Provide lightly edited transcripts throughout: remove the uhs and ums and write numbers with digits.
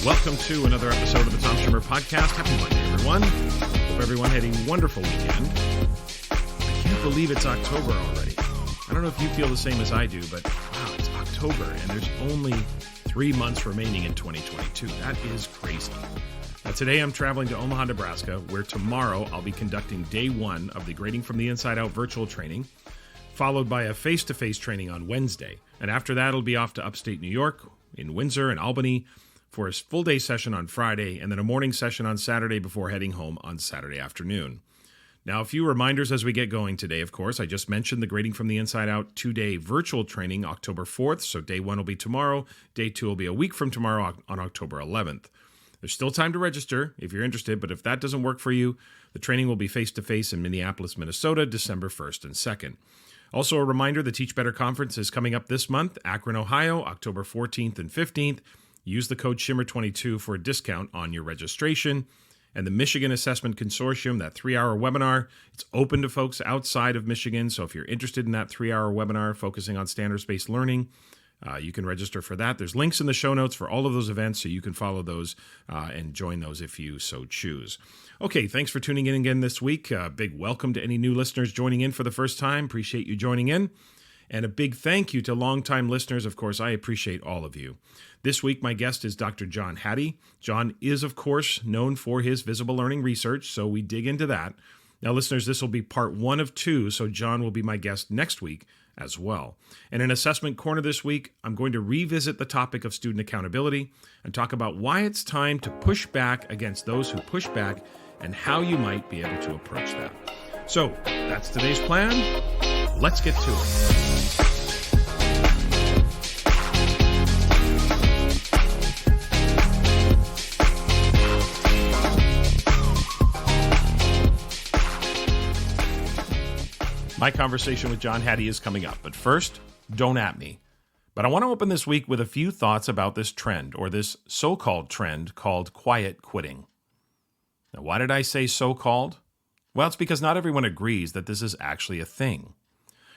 Welcome to another episode of the Tom Schimmer Podcast. Happy Monday, everyone. Hope everyone had a wonderful weekend. I can't believe it's October already. I don't know if you feel the same as I do, but wow, it's October, and there's only 3 months remaining in 2022. That is crazy. Now, today I'm traveling to Omaha, Nebraska, where tomorrow I'll be conducting day 1 of the Grading from the Inside Out virtual training, followed by a face-to-face training on Wednesday. And after that, I'll be off to upstate New York, in Windsor and Albany, for a full-day session on Friday, and then a morning session on Saturday before heading home on Saturday afternoon. Now, a few reminders as we get going today, of course. I just mentioned the Grading from the Inside Out 2-day virtual training, October 4th, so day 1 will be tomorrow. Day 2 will be a week from tomorrow on October 11th. There's still time to register if you're interested, but if that doesn't work for you, the training will be face-to-face in Minneapolis, Minnesota, December 1st and 2nd. Also, a reminder, the Teach Better Conference is coming up this month, Akron, Ohio, October 14th and 15th. Use the code Schimmer22 for a discount on your registration. And the Michigan Assessment Consortium, that 3-hour webinar, it's open to folks outside of Michigan. So if you're interested in that 3-hour webinar focusing on standards-based learning, you can register for that. There's links in the show notes for all of those events, so you can follow those and join those if you so choose. Okay, thanks for tuning in again this week. Big welcome to any new listeners joining in for the first time. Appreciate you joining in. And a big thank you to longtime listeners. Of course, I appreciate all of you. This week, my guest is Dr. John Hattie. John is, of course, known for his visible learning research, so we dig into that. Now, listeners, this will be part 1 of 2, so John will be my guest next week as well. And in Assessment Corner this week, I'm going to revisit the topic of student accountability and talk about why it's time to push back against those who push back and how you might be able to approach that. So, that's today's plan. Let's get to it. My conversation with John Hattie is coming up, but first, don't at me. But I want to open this week with a few thoughts about this trend, or this so-called trend called quiet quitting. Now, why did I say so-called? Well, it's because not everyone agrees that this is actually a thing.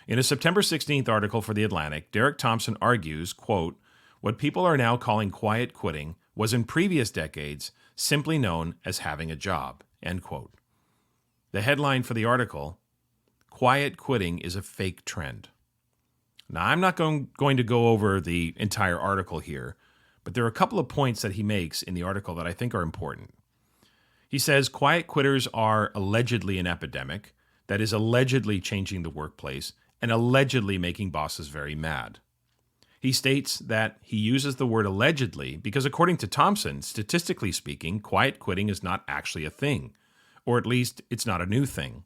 In a September 16th article for The Atlantic, Derek Thompson argues, quote, what people are now calling quiet quitting was in previous decades simply known as having a job, end quote. The headline for the article, quiet quitting is a fake trend. Now, I'm not going to go over the entire article here, but there are a couple of points that he makes in the article that I think are important. He says quiet quitters are allegedly an epidemic that is allegedly changing the workplace and allegedly making bosses very mad. He states that he uses the word allegedly because, according to Thompson, statistically speaking, quiet quitting is not actually a thing, or at least it's not a new thing.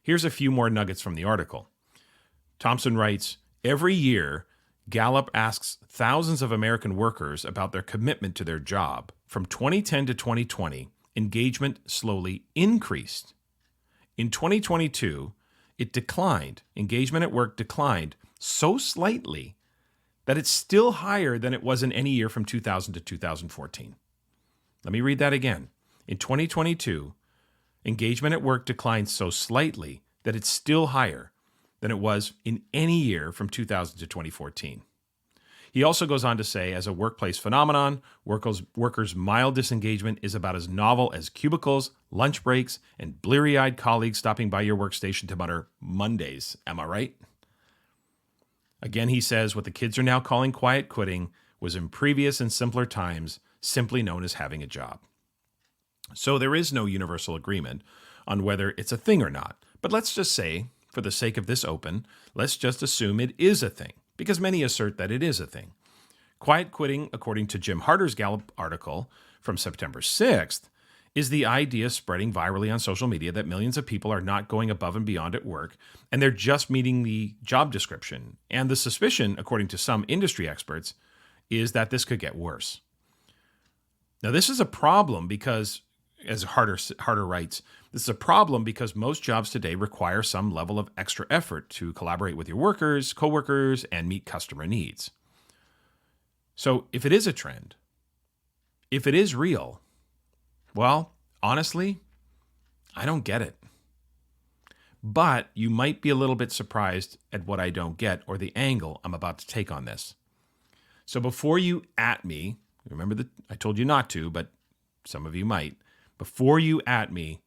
Here's a few more nuggets from the article. Thompson writes, every year, Gallup asks thousands of American workers about their commitment to their job. From 2010 to 2020, engagement slowly increased. In 2022, it declined. Engagement at work declined so slightly that it's still higher than it was in any year from 2000 to 2014. Let me read that again. In 2022, engagement at work declined so slightly that it's still higher than it was in any year from 2000 to 2014. He also goes on to say, as a workplace phenomenon, workers' mild disengagement is about as novel as cubicles, lunch breaks, and bleary-eyed colleagues stopping by your workstation to mutter, Mondays, am I right? Again, he says what the kids are now calling quiet quitting was in previous and simpler times simply known as having a job. So there is no universal agreement on whether it's a thing or not. But let's just say, for the sake of this open, let's just assume it is a thing, because many assert that it is a thing. Quiet quitting, according to Jim Harder's Gallup article from September 6th, is the idea spreading virally on social media that millions of people are not going above and beyond at work, and they're just meeting the job description. And the suspicion, according to some industry experts, is that this could get worse. Now, this is a problem because, as Harder writes, this is a problem because most jobs today require some level of extra effort to collaborate with your workers, coworkers, and meet customer needs. So if it is a trend, if it is real, well, honestly, I don't get it. But you might be a little bit surprised at what I don't get or the angle I'm about to take on this. So before you at me, remember that I told you not to, but some of you might. Before you at me,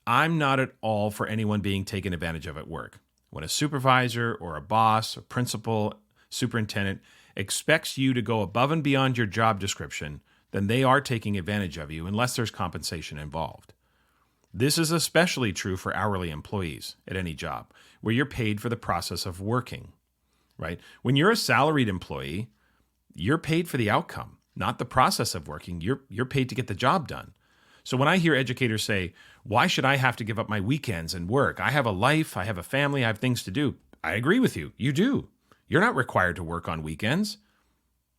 I'm not at all for anyone being taken advantage of at work. When a supervisor or a boss, a principal, superintendent expects you to go above and beyond your job description, then they are taking advantage of you unless there's compensation involved. This is especially true for hourly employees at any job, where you're paid for the process of working, right? When you're a salaried employee, you're paid for the outcome, not the process of working. You're paid to get the job done. So when I hear educators say, why should I have to give up my weekends and work? I have a life, I have a family, I have things to do. I agree with you. You do. You're not required to work on weekends.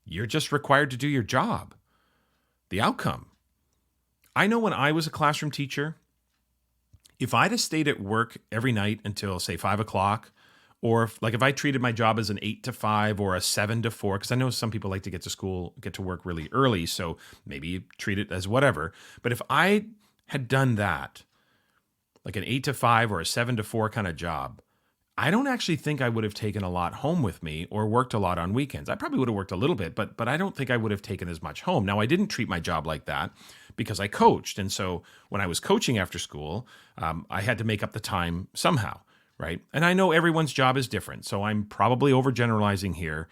You're just required to do your job. The outcome. I know when I was a classroom teacher, if I'd have stayed at work every night until, say, 5 o'clock, or if I treated my job as an 8 to 5 or a 7 to 4, because I know some people like to get to work really early, so maybe you treat it as whatever. But if I had done that, like an 8 to 5 or a 7 to 4 kind of job, I don't actually think I would have taken a lot home with me or worked a lot on weekends. I probably would have worked a little bit, but I don't think I would have taken as much home. Now, I didn't treat my job like that because I coached. And so when I was coaching after school, I had to make up the time somehow, right? And I know everyone's job is different, so I'm probably overgeneralizing here,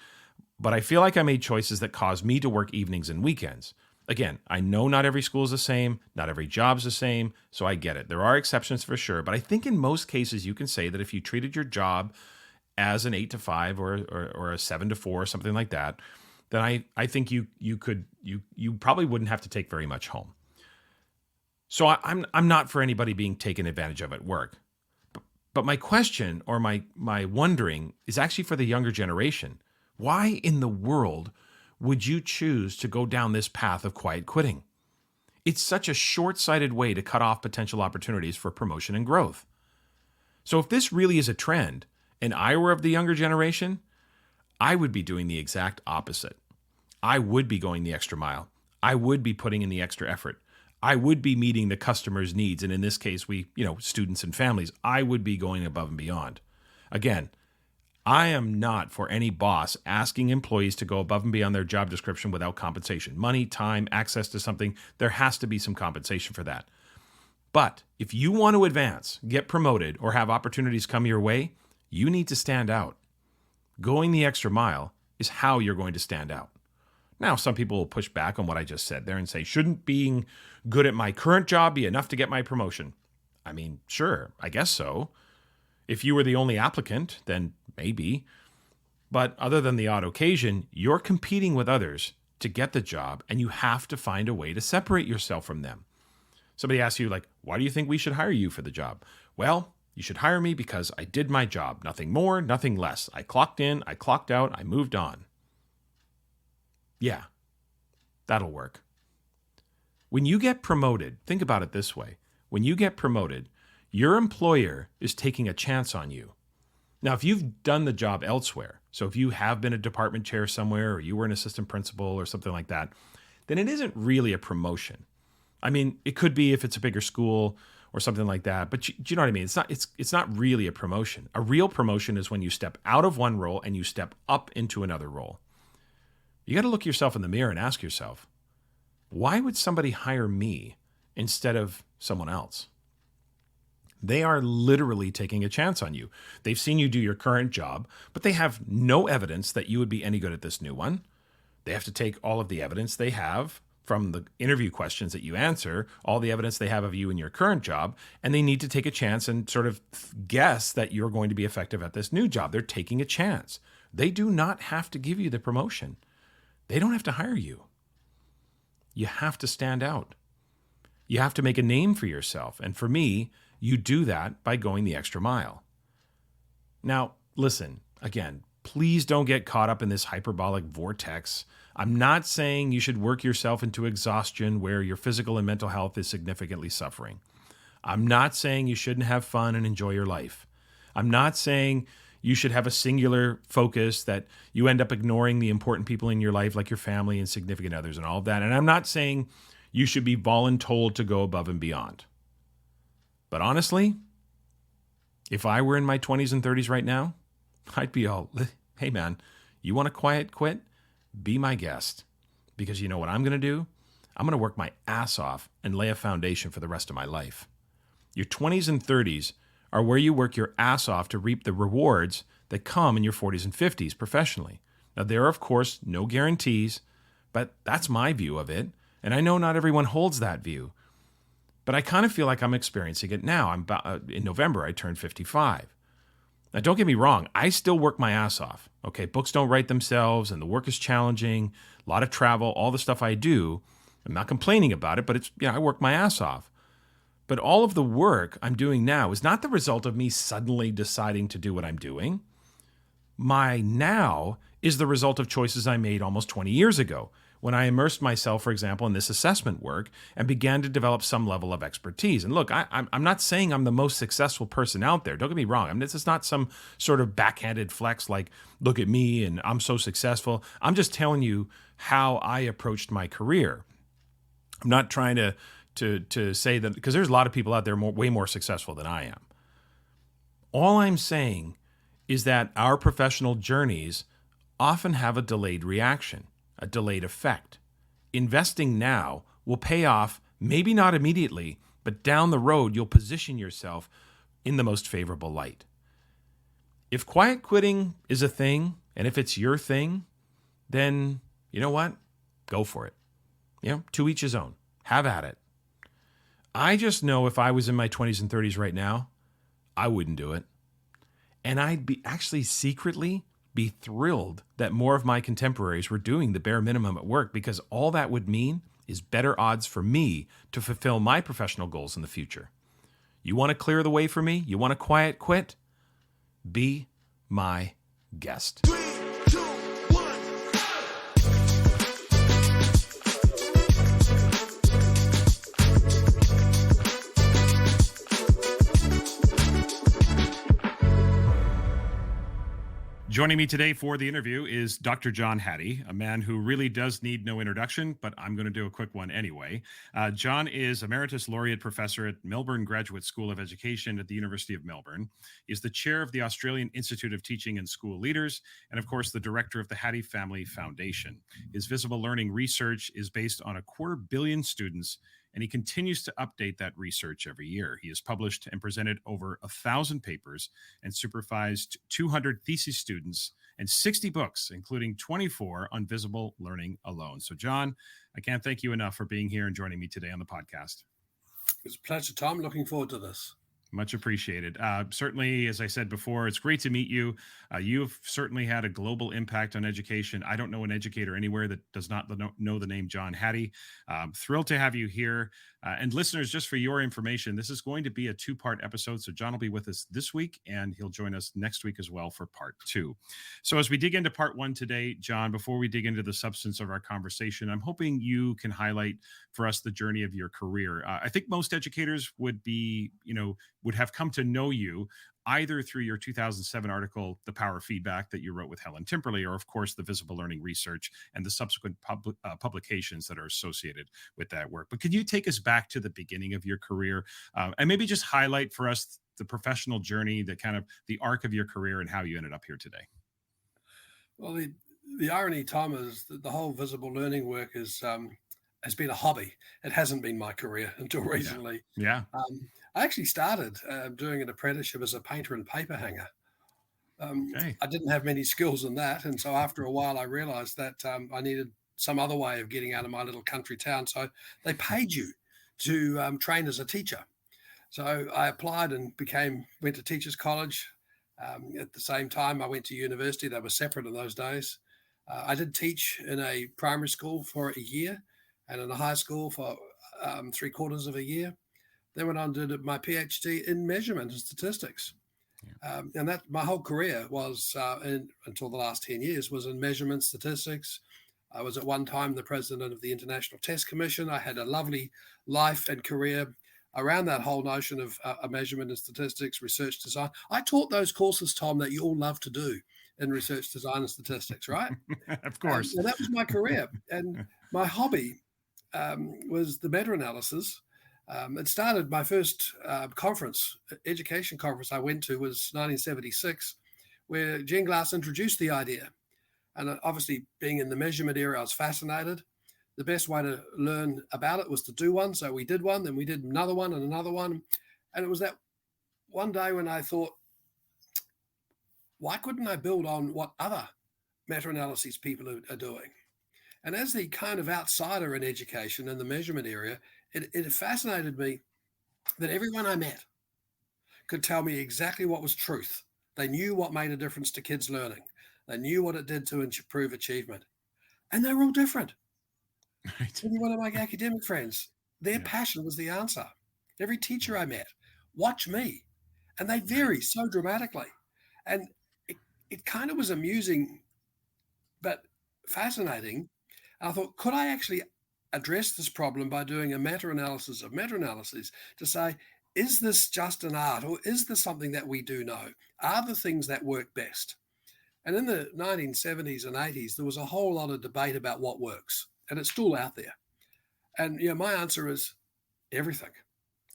but I feel like I made choices that caused me to work evenings and weekends. Again, I know not every school is the same, not every job's the same, so I get it. There are exceptions for sure, but I think in most cases you can say that if you treated your job as an 8 to 5 or a 7 to 4 or something like that, then I think you probably wouldn't have to take very much home. So I'm not for anybody being taken advantage of at work. But my question or my wondering is actually for the younger generation. Why in the world would you choose to go down this path of quiet quitting? It's such a short-sighted way to cut off potential opportunities for promotion and growth. So if this really is a trend, and I were of the younger generation, I would be doing the exact opposite. I would be going the extra mile. I would be putting in the extra effort. I would be meeting the customer's needs. And in this case, students and families, I would be going above and beyond. Again, I am not for any boss asking employees to go above and beyond their job description without compensation. Money, time, access to something, there has to be some compensation for that. But if you want to advance, get promoted, or have opportunities come your way, you need to stand out. Going the extra mile is how you're going to stand out. Now, some people will push back on what I just said there and say, shouldn't being good at my current job be enough to get my promotion? I mean, sure, I guess so. If you were the only applicant, then maybe. But other than the odd occasion, you're competing with others to get the job, and you have to find a way to separate yourself from them. Somebody asks you, why do you think we should hire you for the job? Well, you should hire me because I did my job. Nothing more, nothing less. I clocked in, I clocked out, I moved on. Yeah, that'll work. When you get promoted, think about it this way. When you get promoted, your employer is taking a chance on you. Now, if you've done the job elsewhere, so if you have been a department chair somewhere or you were an assistant principal or something like that, then it isn't really a promotion. I mean, it could be if it's a bigger school or something like that, but do you know what I mean? It's not really a promotion. A real promotion is when you step out of one role and you step up into another role. You got to look yourself in the mirror and ask yourself, why would somebody hire me instead of someone else? They are literally taking a chance on you. They've seen you do your current job, but they have no evidence that you would be any good at this new one. They have to take all of the evidence they have from the interview questions that you answer, all the evidence they have of you in your current job, and they need to take a chance and sort of guess that you're going to be effective at this new job. They're taking a chance. They do not have to give you the promotion. They don't have to hire you. You have to stand out. You have to make a name for yourself. And for me, you do that by going the extra mile. Now, listen, again, please don't get caught up in this hyperbolic vortex. I'm not saying you should work yourself into exhaustion where your physical and mental health is significantly suffering. I'm not saying you shouldn't have fun and enjoy your life. I'm not saying you should have a singular focus that you end up ignoring the important people in your life, like your family and significant others and all of that. And I'm not saying you should be voluntold to go above and beyond. But honestly, if I were in my 20s and 30s right now, I'd be all, hey man, you want to quiet quit? Be my guest. Because you know what I'm going to do? I'm going to work my ass off and lay a foundation for the rest of my life. Your 20s and 30s are where you work your ass off to reap the rewards that come in your 40s and 50s professionally. Now, there are, of course, no guarantees, but that's my view of it. And I know not everyone holds that view. But I kind of feel like I'm experiencing it now. In November, I turned 55. Now, don't get me wrong. I still work my ass off. Okay, books don't write themselves, and the work is challenging. A lot of travel, all the stuff I do. I'm not complaining about it, but I work my ass off. But all of the work I'm doing now is not the result of me suddenly deciding to do what I'm doing. My now is the result of choices I made almost 20 years ago when I immersed myself, for example, in this assessment work and began to develop some level of expertise. And look, I'm not saying I'm the most successful person out there. Don't get me wrong. This is not some sort of backhanded flex like, look at me and I'm so successful. I'm just telling you how I approached my career. I'm not trying to say that, because there's a lot of people out there way more successful than I am. All I'm saying is that our professional journeys often have a delayed reaction, a delayed effect. Investing now will pay off, maybe not immediately, but down the road, you'll position yourself in the most favorable light. If quiet quitting is a thing, and if it's your thing, then you know what? Go for it. To each his own. Have at it. I just know if I was in my 20s and 30s right now, I wouldn't do it. And I'd be actually secretly be thrilled that more of my contemporaries were doing the bare minimum at work, because all that would mean is better odds for me to fulfill my professional goals in the future. You want to clear the way for me? You want to quiet quit? Be my guest. Joining me today for the interview is Dr. John Hattie, a man who really does need no introduction, but I'm going to do a quick one anyway. John is Emeritus Laureate Professor at Melbourne Graduate School of Education at the University of Melbourne. He's the chair of the Australian Institute of Teaching and School Leaders, and of course, the director of the Hattie Family Foundation. His visible learning research is based on 250 million students, and he continues to update that research every year. He has published and presented over 1,000 papers and supervised 200 thesis students and 60 books, including 24 on visible learning alone. So, John, I can't thank you enough for being here and joining me today on the podcast. It's a pleasure, Tom. Looking forward to this. Much appreciated. Certainly, as I said before, it's great to meet you. You've certainly had a global impact on education. I don't know an educator anywhere that does not know the name John Hattie. Thrilled to have you here. And listeners, just for your information, this is going to be a 2-part episode. So John will be with us this week, and he'll join us next week as well for part 2. So as we dig into part 1 today, John, before we dig into the substance of our conversation, I'm hoping you can highlight for us the journey of your career. I think most educators would have come to know you either through your 2007 article, The Power of Feedback, that you wrote with Helen Timperley, or of course, the visible learning research and the subsequent publications that are associated with that work. But could you take us back to the beginning of your career and maybe just highlight for us the professional journey, the kind of the arc of your career and how you ended up here today? Well, the irony, Tom, is that the whole visible learning work has been a hobby. It hasn't been my career until recently. Yeah. I actually started doing an apprenticeship as a painter and paper hanger. Okay. I didn't have many skills in that. And so after a while, I realized that I needed some other way of getting out of my little country town. So they paid you to train as a teacher. So I applied and went to teachers college. At the same time, I went to university. They were separate in those days. I did teach in a primary school for a year and in a high school for 3/4 of a year. Then went on to do my PhD in measurement and statistics. Yeah. And that my whole career was, until the last 10 years, was in measurement statistics. I was at one time the president of the International Test Commission. I had a lovely life and career around that whole notion of measurement and statistics, research design. I taught those courses, Tom, that you all love to do in research design and statistics, right? Of course. And that was my career. And my hobby was the meta-analysis. It started, my first education conference I went to was 1976, where Gene Glass introduced the idea. And obviously being in the measurement area, I was fascinated. the best way to learn about it was to do one. So we did one, then we did another one and another one. And it was that one day when I thought, why couldn't I build on what other meta-analyses people are doing? And as the kind of outsider in education in the measurement area, it fascinated me that everyone I met could tell me exactly what was truth. They knew what made a difference to kids' learning. They knew what it did to improve achievement. And they were all different. Right. Every one of my academic friends, their passion was the answer. Every teacher I met, watch me. And they vary so dramatically. And it kind of was amusing, but fascinating. I thought, could I actually address this problem by doing a meta-analysis of meta-analyses to say, is this just an art, or is this something that we do know? Are the things that work best? And in the 1970s and 80s, there was a whole lot of debate about what works, and it's still out there. And my answer is everything.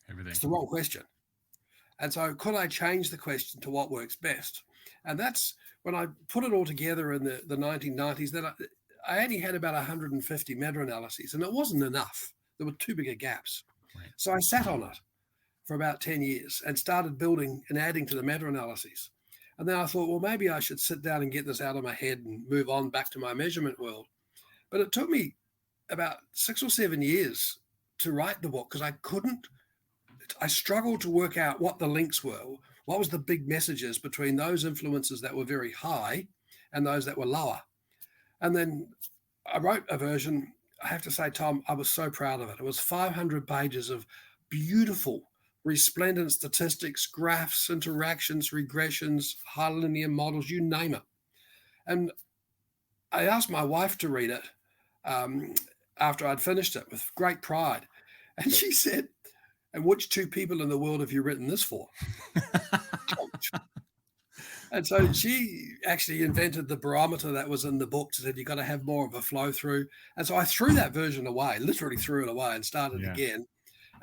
Everything. It's the wrong question. And so could I change the question to what works best? And that's when I put it all together in the 1990s, that I only had about 150 meta-analyses, and it wasn't enough. There were too big a gaps. Right. So I sat on it for about 10 years and started building and adding to the meta-analyses. And then I thought, well, maybe I should sit down and get this out of my head and move on back to my measurement world. But it took me about 6 or 7 years to write the book because I struggled to work out what the links were. What was the big messages between those influences that were very high and those that were lower? And then I wrote a version. I have to say, Tom, I was so proud of it. It was 500 pages of beautiful, resplendent statistics, graphs, interactions, regressions, high linear models, you name it. And I asked my wife to read it after I'd finished it with great pride. And she said, and which two people in the world have you written this for? And so she actually invented the barometer that was in the book, said you've got to have more of a flow through. And so I threw that version away, literally threw it away and started again.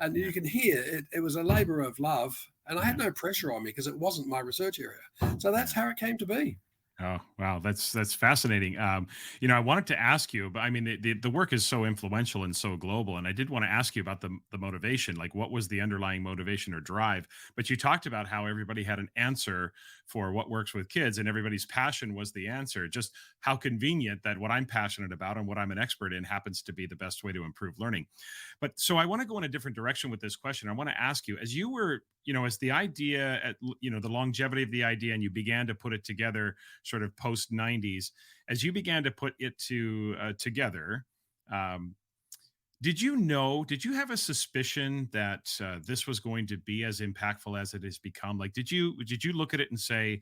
And you can hear it was a labor of love. And I had no pressure on me because it wasn't my research area. So that's how it came to be. Oh, wow. That's fascinating. I wanted to ask you, but I mean, the work is so influential and so global. And I did want to ask you about the motivation, like what was the underlying motivation or drive? But you talked about how everybody had an answer for what works with kids and everybody's passion was the answer. Just how convenient that what I'm passionate about and what I'm an expert in happens to be the best way to improve learning. But so I want to go in a different direction with this question. I want to ask you, as you were, as the idea, the longevity of the idea, and you began to put it together sort of post 90s, as you began to put it together, did you have a suspicion that this was going to be as impactful as it has become? Like, did you look at it and say,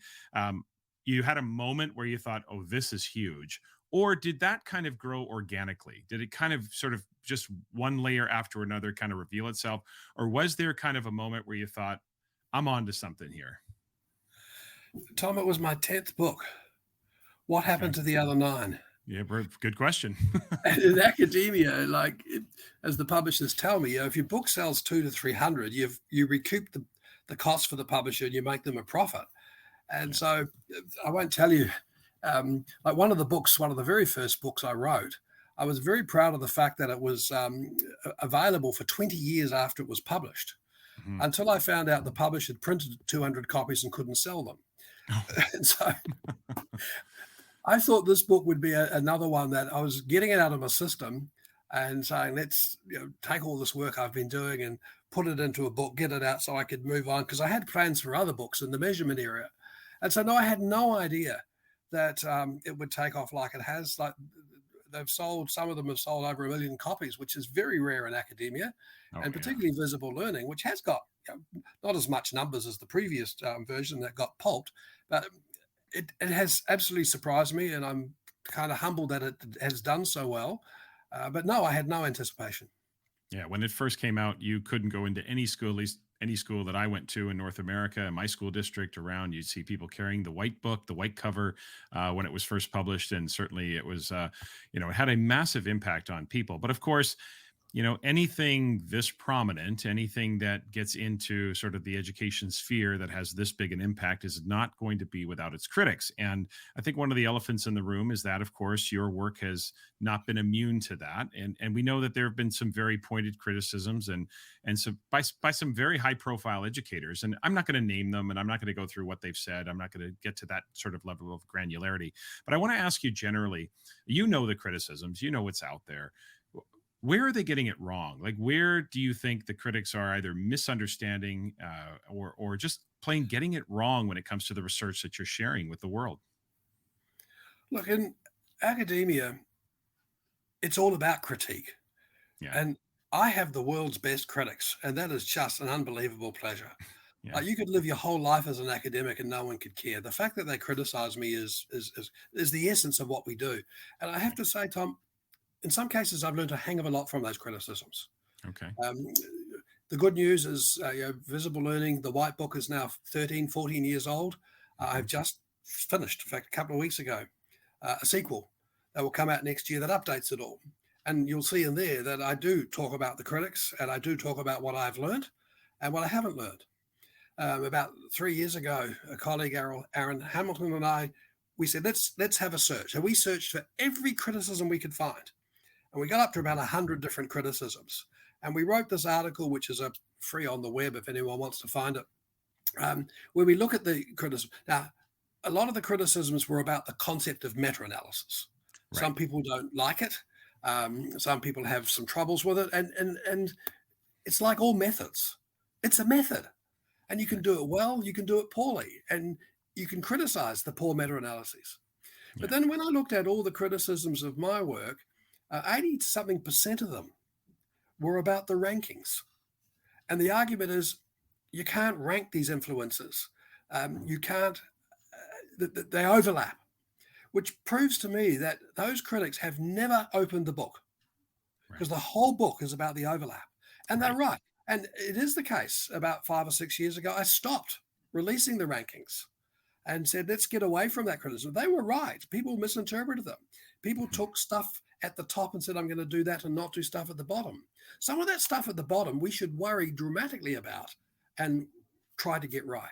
you had a moment where you thought, oh, this is huge? Or did that kind of grow organically? Did it kind of sort of just one layer after another kind of reveal itself? Or was there kind of a moment where you thought, I'm on to something here? Tom, it was my 10th book. What happened to the other 9? Yeah, good question. And in academia, as the publishers tell me, if your book sells 200 to 300, you recoup the cost for the publisher and you make them a profit. And so I won't tell you, like one of the very first books I wrote, I was very proud of the fact that it was available for 20 years after it was published, until I found out the publisher had printed 200 copies and couldn't sell them. And so I thought this book would be another one that I was getting it out of my system and saying, let's take all this work I've been doing and put it into a book, get it out so I could move on, because I had plans for other books in the measurement area. And so I had no idea that it would take off like it has. Like some of them have sold over 1 million copies, which is very rare in academia, and particularly visible learning, which has got not as much numbers as the previous version that got pulped, but it has absolutely surprised me, and I'm kind of humbled that it has done so well. But no, I had no anticipation. Yeah, when it first came out, you couldn't go into any school, at least any school that I went to in North America, in my school district around, you'd see people carrying the white book, the white cover, when it was first published. And certainly it was, it had a massive impact on people. But of course, anything this prominent, anything that gets into sort of the education sphere that has this big an impact is not going to be without its critics. And I think one of the elephants in the room is that, of course, your work has not been immune to that. And we know that there have been some very pointed criticisms and so by some very high profile educators. And I'm not going to name them, and I'm not going to go through what they've said. I'm not going to get to that sort of level of granularity. But I want to ask you generally, the criticisms, what's out there. Where are they getting it wrong? Like, where do you think the critics are either misunderstanding or just plain getting it wrong when it comes to the research that you're sharing with the world? Look, in academia, it's all about critique. Yeah. And I have the world's best critics, and that is just an unbelievable pleasure. Yeah. You could live your whole life as an academic and no one could care. The fact that they criticize me is the essence of what we do. And I have to say, Tom, in some cases, I've learned a hang of a lot from those criticisms. Okay. The good news is visible learning. The white book is now 13, 14 years old. I've just finished, in fact, a couple of weeks ago, a sequel that will come out next year that updates it all. And you'll see in there that I do talk about the critics, and I do talk about what I've learned and what I haven't learned. About 3 years ago, a colleague, Aaron Hamilton, and I, we said, let's have a search. And we searched for every criticism we could find. And we got up to about 100 different criticisms. And we wrote this article, which is free on the web if anyone wants to find it, where we look at the criticism. Now, a lot of the criticisms were about the concept of meta-analysis. Right. Some people don't like it. Some people have some troubles with it. And it's like all methods. It's a method. And you can do it well, you can do it poorly, and you can criticize the poor meta-analyses. Yeah. But then when I looked at all the criticisms of my work, 80-something% of them were about the rankings. And the argument is you can't rank these influencers. You can't, they overlap, which proves to me that those critics have never opened the book because the whole book is about the overlap. And they're right. And it is the case about 5 or 6 years ago, I stopped releasing the rankings and said, let's get away from that criticism. They were right. People misinterpreted them. People took stuff at the top and said, I'm going to do that and not do stuff at the bottom. Some of that stuff at the bottom, we should worry dramatically about and try to get right.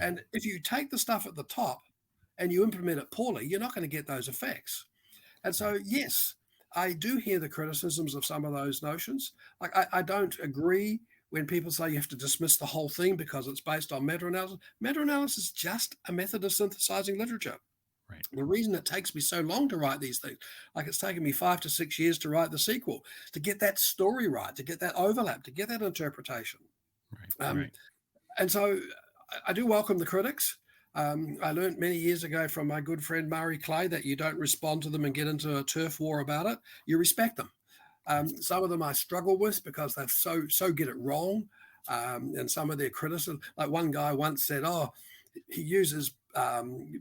And if you take the stuff at the top and you implement it poorly, you're not going to get those effects. And so, yes, I do hear the criticisms of some of those notions. Like I don't agree when people say you have to dismiss the whole thing because it's based on meta-analysis. Meta-analysis is just a method of synthesizing literature. Right. The reason it takes me so long to write these things, like it's taken me 5 to 6 years to write the sequel, to get that story right, to get that overlap, to get that interpretation. Right. And so I do welcome the critics. I learned many years ago from my good friend Murray Clay that you don't respond to them and get into a turf war about it. You respect them. Some of them I struggle with because they so get it wrong. And some of their criticism, like one guy once said, he uses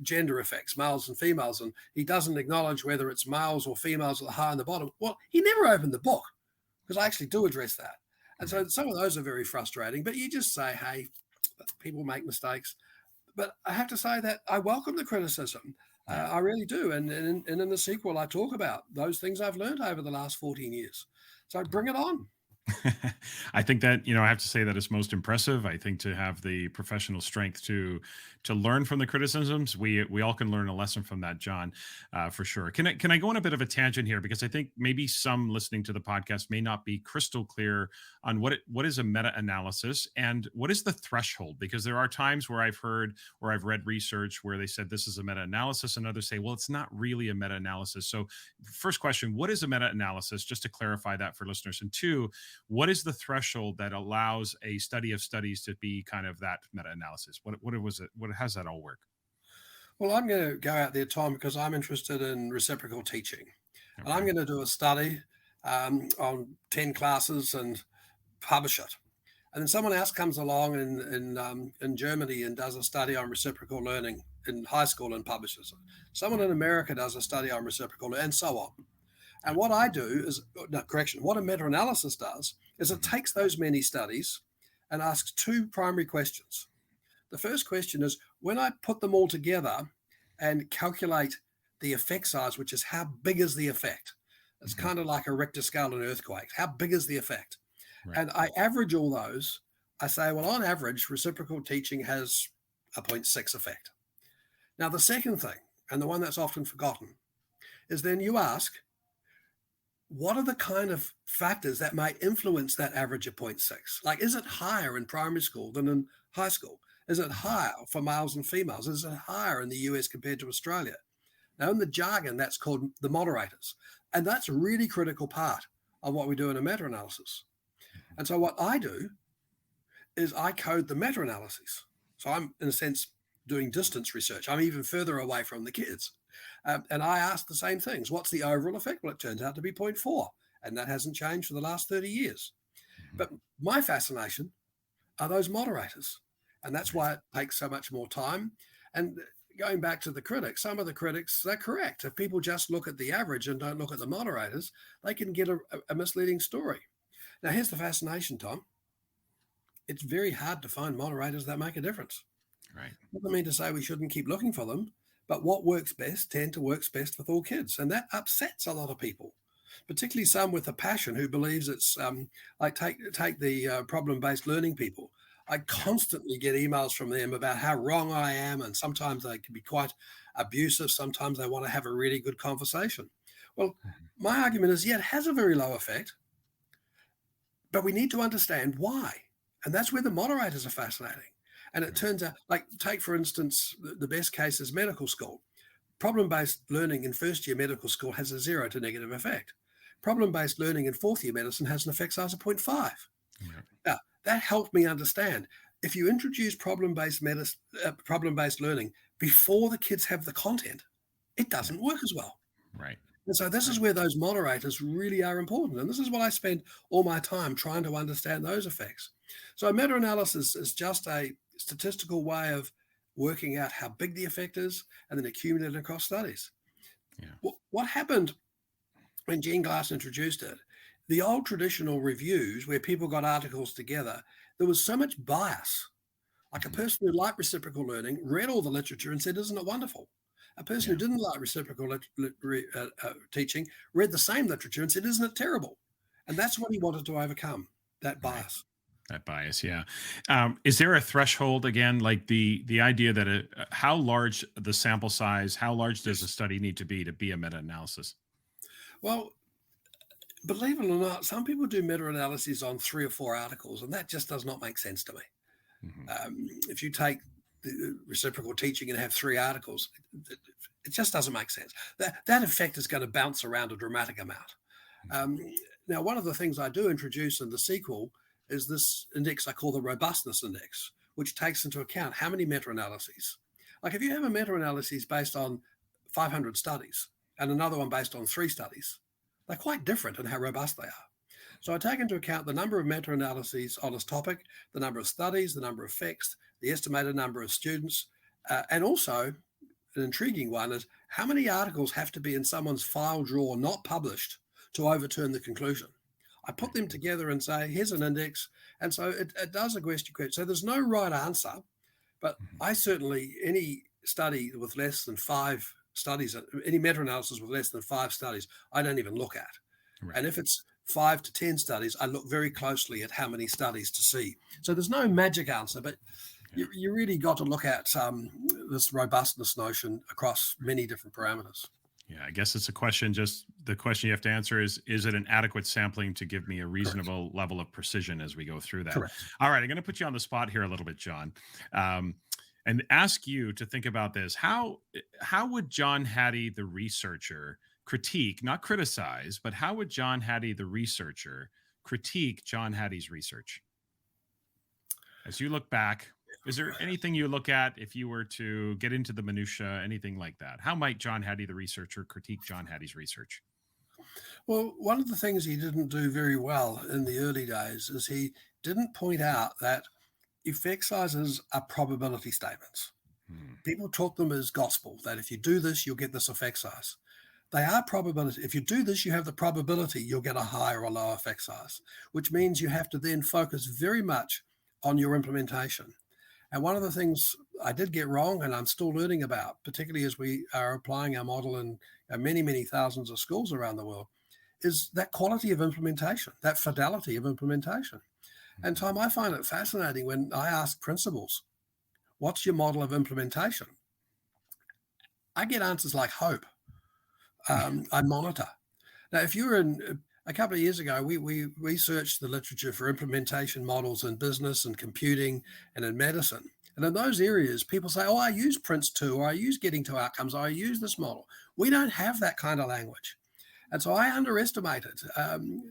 gender effects, males and females, and he doesn't acknowledge whether it's males or females at the high and the bottom. Well, he never opened the book because I actually do address that. And so some of those are very frustrating, but you just say, hey, people make mistakes. But I have to say that I welcome the criticism. I really do. And in the sequel, I talk about those things I've learned over the last 14 years. So bring it on. I think that, I have to say that it's most impressive. I think to have the professional strength to learn from the criticisms, we all can learn a lesson from that, John, for sure. Can I go on a bit of a tangent here? Because I think maybe some listening to the podcast may not be crystal clear on what is a meta-analysis and what is the threshold? Because there are times where I've heard or I've read research where they said this is a meta-analysis and others say, well, it's not really a meta-analysis. So first question, what is a meta-analysis? Just to clarify that for listeners. And two, what is the threshold that allows a study of studies to be kind of that meta-analysis? What was it? How does that all work? Well, I'm going to go out there, Tom, because I'm interested in reciprocal teaching. Okay. And I'm going to do a study on 10 classes and publish it. And then someone else comes along in Germany and does a study on reciprocal learning in high school and publishes it. Someone in America does a study on reciprocal learning, and so on. And what I do is, what a meta-analysis does is it takes those many studies and asks two primary questions. The first question is, when I put them all together and calculate the effect size, which is how big is the effect? It's kind of like a Richter scale in earthquakes. How big is the effect? Right. And I average all those. I say, well, on average, reciprocal teaching has a 0.6 effect. Now, the second thing, and the one that's often forgotten, is then you ask, what are the kind of factors that may influence that average of 0.6? Like, is it higher in primary school than in high school? Is it higher for males and females? Is it higher in the US compared to Australia? Now, in the jargon, that's called the moderators. And that's a really critical part of what we do in a meta-analysis. And so what I do is I code the meta-analyses. So I'm, in a sense, doing distance research. I'm even further away from the kids. And I ask the same things. What's the overall effect? Well, it turns out to be 0.4. And that hasn't changed for the last 30 years. But my fascination are those moderators. And that's why it takes so much more time. And going back to the critics, some of the critics, they're correct. If people just look at the average and don't look at the moderators, they can get a misleading story. Now, here's the fascination, Tom. It's very hard to find moderators that make a difference. Right. Doesn't mean to say we shouldn't keep looking for them, but what works best tend to work best with all kids. And that upsets a lot of people, particularly some with a passion who believes it's like take the problem-based learning people. I constantly get emails from them about how wrong I am, and sometimes they can be quite abusive. Sometimes they want to have a really good conversation. Well, my argument is, yeah, it has a very low effect, but we need to understand why. And that's where the moderators are fascinating. And it turns out, like, take, for instance, the best case is medical school. Problem-based learning in first-year medical school has a 0 to negative effect. Problem-based learning in fourth-year medicine has an effect size of 0.5. Right. Now, that helped me understand. If you introduce problem-based learning before the kids have the content, it doesn't work as well. Right. And so this is where those moderators really are important. And this is what I spend all my time trying to understand those effects. So a meta-analysis is just a statistical way of working out how big the effect is and then accumulating across studies. Yeah. What happened when Gene Glass introduced it? The old traditional reviews where people got articles together, there was so much bias. Like a person who liked reciprocal learning read all the literature and said, isn't it wonderful? A person who didn't like reciprocal teaching read the same literature and said, isn't it terrible? And that's what he wanted to overcome, that bias. That bias, yeah. Is there a threshold, again, like the idea that how large the sample size, how large does a study need to be a meta-analysis? Well, believe it or not, some people do meta-analyses on 3 or 4 articles, and that just does not make sense to me. If you take the reciprocal teaching and have 3 articles, it just doesn't make sense. That effect is going to bounce around a dramatic amount. Now, one of the things I do introduce in the sequel is this index I call the Robustness Index, which takes into account how many meta-analyses. Like if you have a meta-analysis based on 500 studies and another one based on 3 studies, they're quite different in how robust they are. So I take into account the number of meta-analyses on this topic, the number of studies, the number of effects, the estimated number of students, and also an intriguing one is how many articles have to be in someone's file drawer not published to overturn the conclusion. I put them together and say, here's an index. And so it does a question. So there's no right answer, but I certainly, any study with less than 5 studies, any meta-analysis with less than 5 studies, I don't even look at. Right. And if it's 5 to 10 studies, I look very closely at how many studies to see. So there's no magic answer, but you really got to look at this robustness notion across many different parameters. Yeah, I guess it's a question, just the question you have to answer is it an adequate sampling to give me a reasonable level of precision as we go through that? Correct. All right, I'm going to put you on the spot here a little bit, John, and ask you to think about this. How would John Hattie, the researcher, critique, not criticize, but how would John Hattie, the researcher, critique John Hattie's research? As you look back, is there anything you look at if you were to get into the minutia, anything like that? How might John Hattie, the researcher, critique John Hattie's research? Well, one of the things he didn't do very well in the early days is he didn't point out that effect sizes are probability statements. People took them as gospel, that if you do this, you'll get this effect size. They are probability. If you do this, you have the probability you'll get a higher or lower effect size, which means you have to then focus very much on your implementation. And one of the things I did get wrong, and I'm still learning about, particularly as we are applying our model in many, many thousands of schools around the world, is that quality of implementation, that fidelity of implementation. And Tom, I find it fascinating when I ask principals, what's your model of implementation? I get answers like hope. I monitor. Now, if you were in a couple of years ago, we researched the literature for implementation models in business and computing and in medicine. And in those areas, people say, oh, I use Prince2, or I use getting to outcomes, or I use this model. We don't have that kind of language. And so I underestimated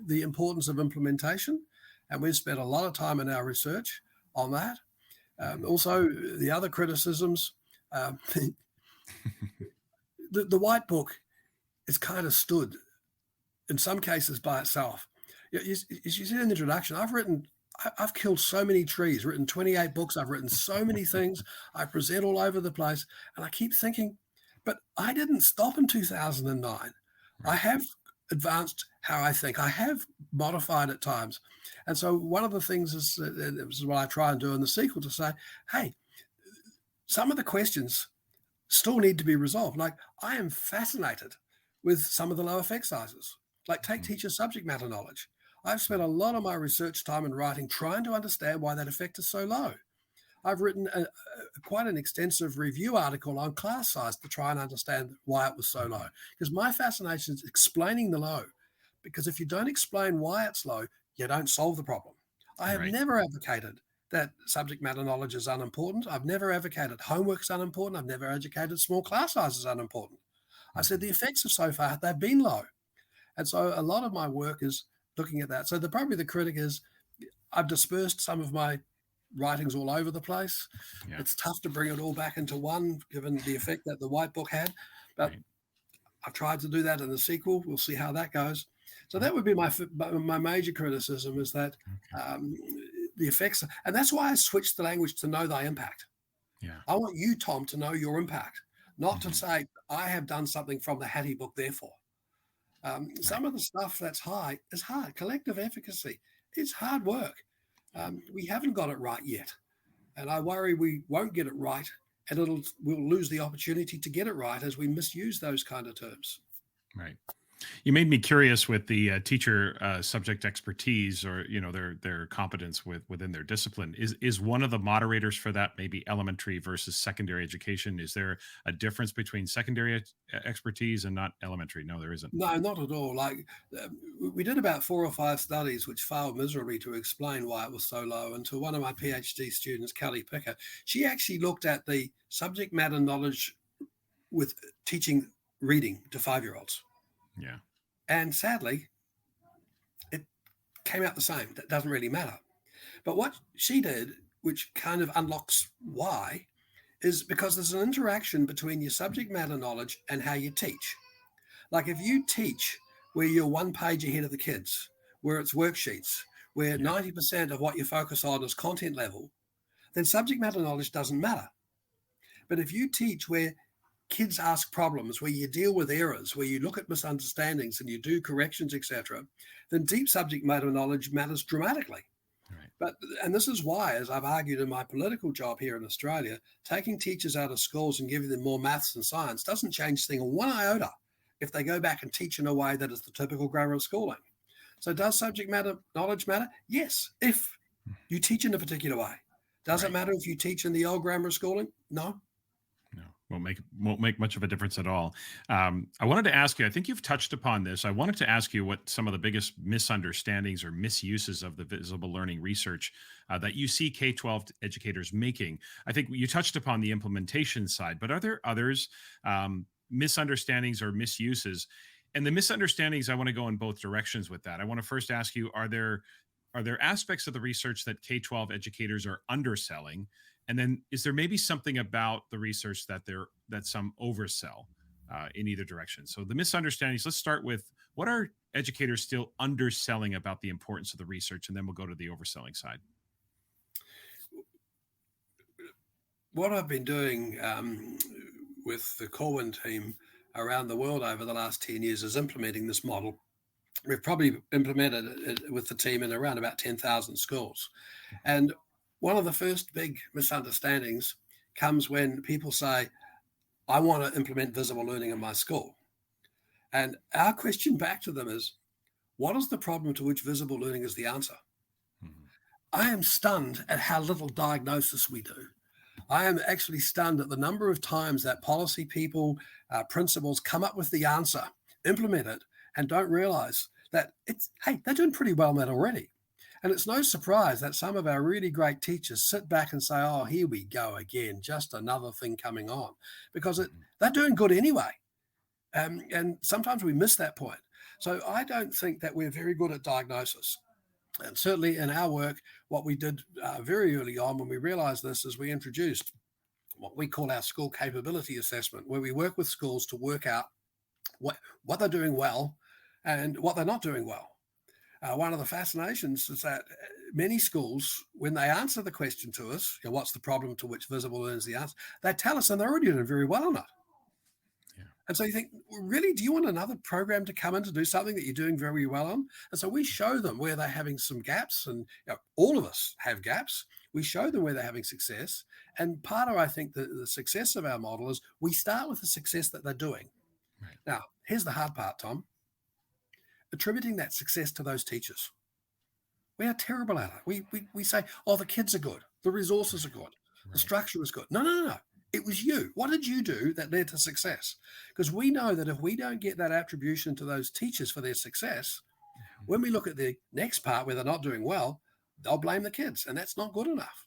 the importance of implementation. And we've spent a lot of time in our research on that. Also, the other criticisms, the white book is kind of stood in some cases by itself. As you said in the introduction, I've killed so many trees, written 28 books. I've written so many things. I present all over the place. And I keep thinking, but I didn't stop in 2009. I have advanced how I think. I have modified at times. And so one of the things is what I try and do in the sequel, to say, hey, some of the questions still need to be resolved. Like, I am fascinated with some of the low effect sizes. Like, take teacher subject matter knowledge. I've spent a lot of my research time and writing trying to understand why that effect is so low. I've written quite an extensive review article on class size to try and understand why it was so low. Because my fascination is explaining the low. Because if you don't explain why it's low, you don't solve the problem. I have never advocated that subject matter knowledge is unimportant. I've never advocated homework is unimportant. I've never advocated small class sizes unimportant. I said the effects of so far, they've been low. And so a lot of my work is looking at that. So probably the critic is, I've dispersed some of my writings all over the place. Yeah. It's tough to bring it all back into one, given the effect that the white book had. But I've tried to do that in the sequel. We'll see how that goes. So that would be my major criticism, is that the effects, and that's why I switched the language to know thy impact. Yeah. I want you, Tom, to know your impact, not to say I have done something from the Hattie book, therefore. Some of the stuff that's high is hard. Collective efficacy, it's hard work. We haven't got it right yet. And I worry we won't get it right, and we'll lose the opportunity to get it right as we misuse those kind of terms. Right. You made me curious with the teacher subject expertise, or their competence within their discipline. Is one of the moderators for that maybe elementary versus secondary education? Is there a difference between secondary expertise and not elementary? No, there isn't. No, not at all. Like we did about 4 or 5 studies which failed miserably to explain why it was so low. And to one of my PhD students, Kelly Picker, she actually looked at the subject matter knowledge with teaching reading to 5-year-olds. Yeah. And sadly, it came out the same. That doesn't really matter. But what she did, which kind of unlocks why, is because there's an interaction between your subject matter knowledge and how you teach. Like if you teach where you're 1 page ahead of the kids, where it's worksheets, where 90% of what you focus on is content level, then subject matter knowledge doesn't matter. But if you teach where kids ask problems, where you deal with errors, where you look at misunderstandings and you do corrections, etc., then deep subject matter knowledge matters dramatically. Right. And this is why, as I've argued in my political job here in Australia, taking teachers out of schools and giving them more maths and science doesn't change things one iota if they go back and teach in a way that is the typical grammar of schooling. So does subject matter knowledge matter? Yes, if you teach in a particular way. Does it matter if you teach in the old grammar of schooling? No. Won't make much of a difference at all. I wanted to ask you, I think you've touched upon this. I wanted to ask you what some of the biggest misunderstandings or misuses of the visible learning research that you see K-12 educators making. I think you touched upon the implementation side, but are there others, misunderstandings or misuses? And the misunderstandings, I want to go in both directions with that. I want to first ask you, are there aspects of the research that K-12 educators are underselling? And then is there maybe something about the research that some oversell in either direction? So the misunderstandings, let's start with, what are educators still underselling about the importance of the research? And then we'll go to the overselling side. What I've been doing with the Corwin team around the world over the last 10 years is implementing this model. We've probably implemented it with the team in around about 10,000 schools. And one of the first big misunderstandings comes when people say, I want to implement visible learning in my school. And our question back to them is, What is the problem to which visible learning is the answer? Mhm. I am stunned at how little diagnosis we do. I am actually stunned at the number of times that policy people, principals come up with the answer, implement it, and don't realize that hey, they're doing pretty well on that already. And it's no surprise that some of our really great teachers sit back and say, oh, here we go again, just another thing coming on, because Mhm. they're doing good anyway. And sometimes we miss that point. So I don't think that we're very good at diagnosis. And certainly in our work, what we did very early on when we realized this is we introduced what we call our school capability assessment, where we work with schools to work out what they're doing well and what they're not doing well. One of the fascinations is that many schools, when they answer the question to us, what's the problem to which visible learners the answer, they tell us and they're already doing very well on it. Yeah. And so you think, really, do you want another program to come in to do something that you're doing very well on? And so we show them where they're having some gaps, and all of us have gaps. We show them where they're having success. And part of, I think, the success of our model is we start with the success that they're doing. Right. Now, here's the hard part, Tom. Attributing that success to those teachers. We are terrible at it. We say, oh, the kids are good. The resources are good. Right. The structure is good. No. It was you. What did you do that led to success? Because we know that if we don't get that attribution to those teachers for their success, when we look at the next part where they're not doing well, they'll blame the kids, and that's not good enough.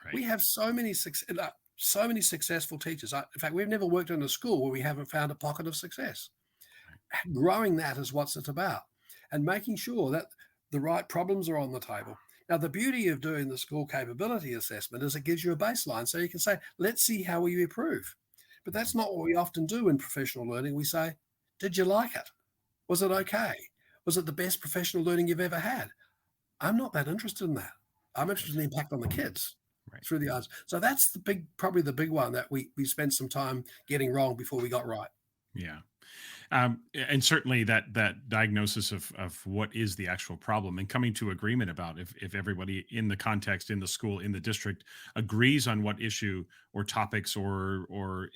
Right. We have so many successful teachers. In fact, we've never worked in a school where we haven't found a pocket of success. Right. Growing that is what it's about, and making sure that the right problems are on the table. Now, the beauty of doing the school capability assessment is it gives you a baseline. So you can say, let's see how we improve. But that's not what we often do in professional learning. We say, did you like it? Was it okay? Was it the best professional learning you've ever had? I'm not that interested in that. I'm interested in the impact on the kids through the eyes. So that's probably the big one that we spent some time getting wrong before we got right. Yeah. And certainly that diagnosis of what is the actual problem and coming to agreement about if everybody in the context, in the school, in the district agrees on what issue or topics or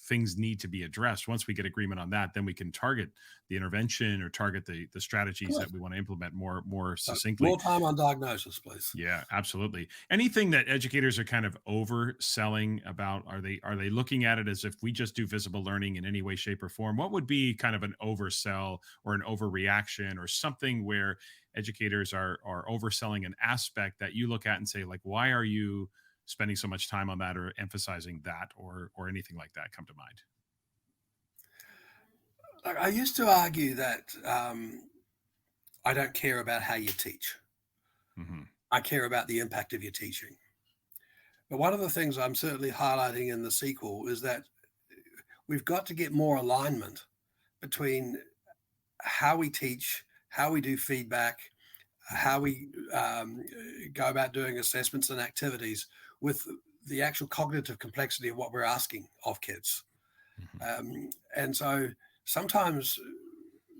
things need to be addressed. Once we get agreement on that, then we can target the intervention or target the strategies that we want to implement more succinctly. More time on diagnosis, please. Yeah, absolutely. Anything that educators are kind of overselling about, are they looking at it as if we just do visible learning in any way, shape, or form? What would be kind of an oversell or an overreaction or something where educators are overselling an aspect that you look at and say, like, why are you spending so much time on that or emphasizing that or anything like that come to mind? I used to argue that I don't care about how you teach. Mm-hmm. I care about the impact of your teaching. But one of the things I'm certainly highlighting in the sequel is that we've got to get more alignment between how we teach, how we do feedback, how we go about doing assessments and activities with the actual cognitive complexity of what we're asking of kids. Mm-hmm. And so sometimes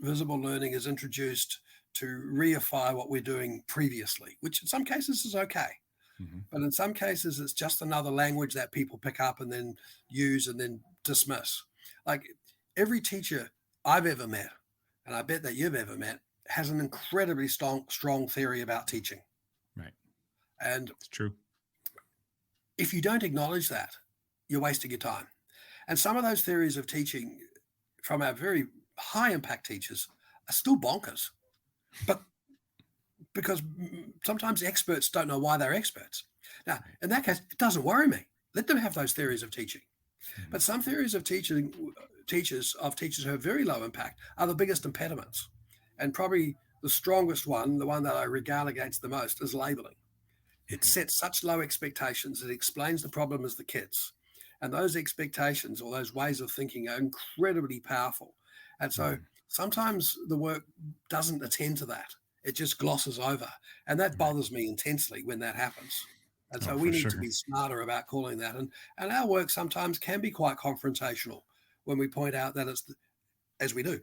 visible learning is introduced to reify what we're doing previously, which in some cases is okay. Mm-hmm. But in some cases, it's just another language that people pick up and then use and then dismiss. Like every teacher I've ever met, and I bet that you've ever met, has an incredibly strong theory about teaching. Right. And it's true. If you don't acknowledge that, you're wasting your time. And some of those theories of teaching from our very high impact teachers are still bonkers. But because sometimes experts don't know why they're experts. Now, in that case, it doesn't worry me. Let them have those theories of teaching. Mm-hmm. But some theories of teachers who have very low impact are the biggest impediments. And probably the strongest one, the one that I regard against the most, is labeling. It sets such low expectations. It explains the problem as the kids. And those expectations or those ways of thinking are incredibly powerful. And so sometimes the work doesn't attend to that. It just glosses over. And that bothers me intensely when that happens. And so we need to be smarter about calling that. And our work sometimes can be quite confrontational when we point out that as we do,